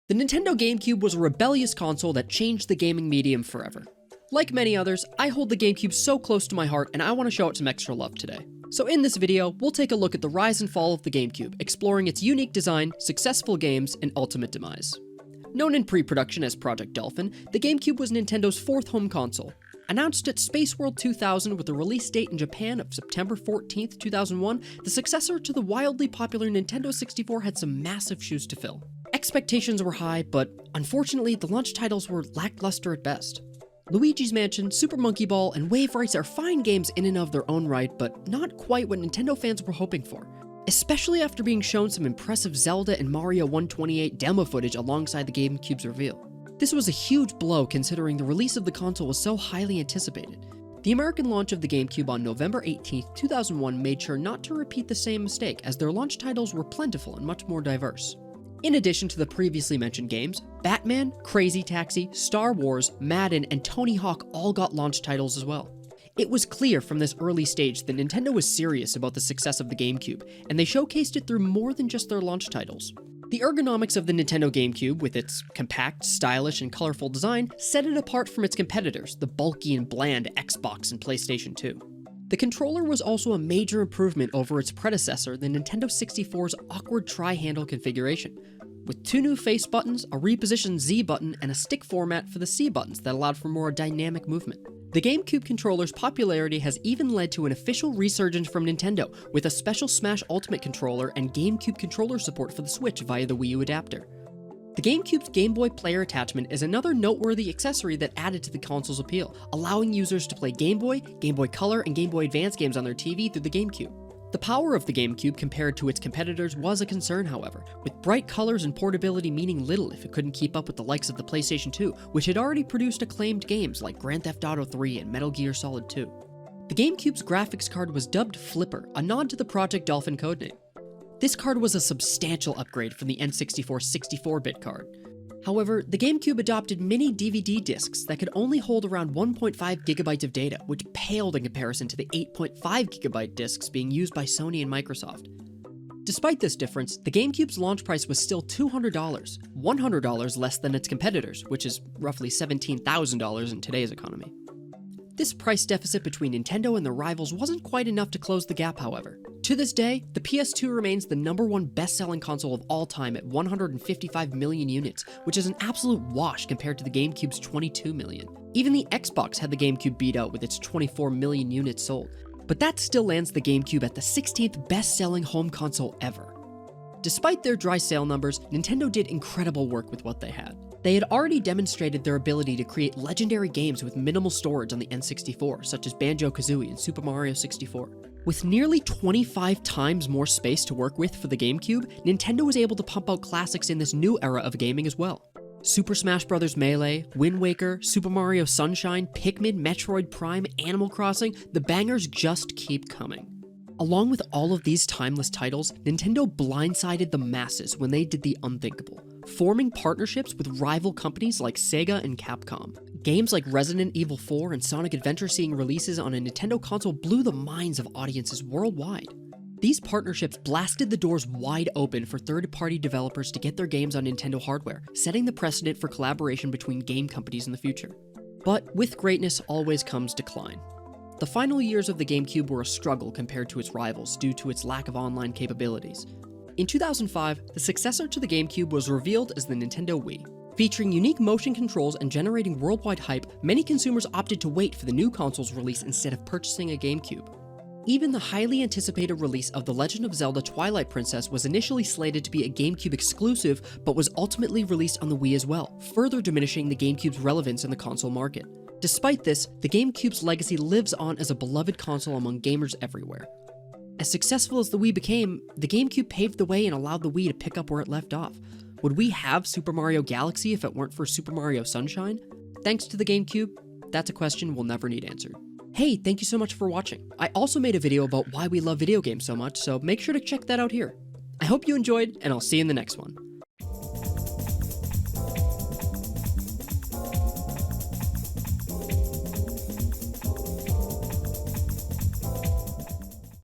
The Nintendo GameCube was a rebellious console that changed the gaming medium forever. Like many others, I hold the GameCube so close to my heart and I want to show it some extra love today. So in this video, we'll take a look at the rise and fall of the GameCube, exploring its unique design, successful games, and ultimate demise. Known in pre-production as Project Dolphin, the GameCube was Nintendo's fourth home console. Announced at Space World 2000 with a release date in Japan of September 14th, 2001, the successor to the wildly popular Nintendo 64 had some massive shoes to fill. Expectations were high, but unfortunately, the launch titles were lackluster at best. Luigi's Mansion, Super Monkey Ball, and Wave Race are fine games in and of their own right, but not quite what Nintendo fans were hoping for. Especially after being shown some impressive Zelda and Mario 128 demo footage alongside the GameCube's reveal. This was a huge blow considering the release of the console was so highly anticipated. The American launch of the GameCube on November 18, 2001 made sure not to repeat the same mistake, as their launch titles were plentiful and much more diverse. In addition to the previously mentioned games, Batman, Crazy Taxi, Star Wars, Madden, and Tony Hawk all got launch titles as well. It was clear from this early stage that Nintendo was serious about the success of the GameCube, and they showcased it through more than just their launch titles. The ergonomics of the Nintendo GameCube, with its compact, stylish, and colorful design, set it apart from its competitors, the bulky and bland Xbox and PlayStation 2. The controller was also a major improvement over its predecessor, the Nintendo 64's awkward tri-handle configuration, with two new face buttons, a repositioned Z button, and a stick format for the C buttons that allowed for more dynamic movement. The GameCube controller's popularity has even led to an official resurgence from Nintendo, with a special Smash Ultimate controller and GameCube controller support for the Switch via the Wii U adapter. The GameCube's Game Boy player attachment is another noteworthy accessory that added to the console's appeal, allowing users to play Game Boy Color, and Game Boy Advance games on their TV through the GameCube. The power of the GameCube compared to its competitors was a concern, however, with bright colors and portability meaning little if it couldn't keep up with the likes of the PlayStation 2, which had already produced acclaimed games like Grand Theft Auto 3 and Metal Gear Solid 2. The GameCube's graphics card was dubbed Flipper, a nod to the Project Dolphin codename. This card was a substantial upgrade from the N64's 64-bit card. However, the GameCube adopted mini DVD discs that could only hold around 1.5 gigabytes of data, which paled in comparison to the 8.5 gigabyte discs being used by Sony and Microsoft. Despite this difference, the GameCube's launch price was still $200, $100 less than its competitors, which is roughly $17,000 in today's economy. This price deficit between Nintendo and their rivals wasn't quite enough to close the gap, however. To this day, the PS2 remains the #1 best-selling console of all time at 155 million units, which is an absolute wash compared to the GameCube's 22 million. Even the Xbox had the GameCube beat out with its 24 million units sold, but that still lands the GameCube at the 16th best-selling home console ever. Despite their dry sale numbers, Nintendo did incredible work with what they had. They had already demonstrated their ability to create legendary games with minimal storage on the N64, such as Banjo-Kazooie and Super Mario 64. With nearly 25 times more space to work with for the GameCube, Nintendo was able to pump out classics in this new era of gaming as well. Super Smash Bros. Melee, Wind Waker, Super Mario Sunshine, Pikmin, Metroid Prime, Animal Crossing, the bangers just keep coming. Along with all of these timeless titles, Nintendo blindsided the masses when they did the unthinkable, forming partnerships with rival companies like Sega and Capcom. Games like Resident Evil 4 and Sonic Adventure seeing releases on a Nintendo console blew the minds of audiences worldwide. These partnerships blasted the doors wide open for third-party developers to get their games on Nintendo hardware, setting the precedent for collaboration between game companies in the future. But with greatness always comes decline. The final years of the GameCube were a struggle compared to its rivals due to its lack of online capabilities. In 2005, the successor to the GameCube was revealed as the Nintendo Wii. Featuring unique motion controls and generating worldwide hype, many consumers opted to wait for the new console's release instead of purchasing a GameCube. Even the highly anticipated release of The Legend of Zelda Twilight Princess was initially slated to be a GameCube exclusive, but was ultimately released on the Wii as well, further diminishing the GameCube's relevance in the console market. Despite this, the GameCube's legacy lives on as a beloved console among gamers everywhere. As successful as the Wii became, the GameCube paved the way and allowed the Wii to pick up where it left off. Would we have Super Mario Galaxy if it weren't for Super Mario Sunshine? Thanks to the GameCube, that's a question we'll never need answered. Hey, thank you so much for watching. I also made a video about why we love video games so much, so make sure to check that out here. I hope you enjoyed, and I'll see you in the next one.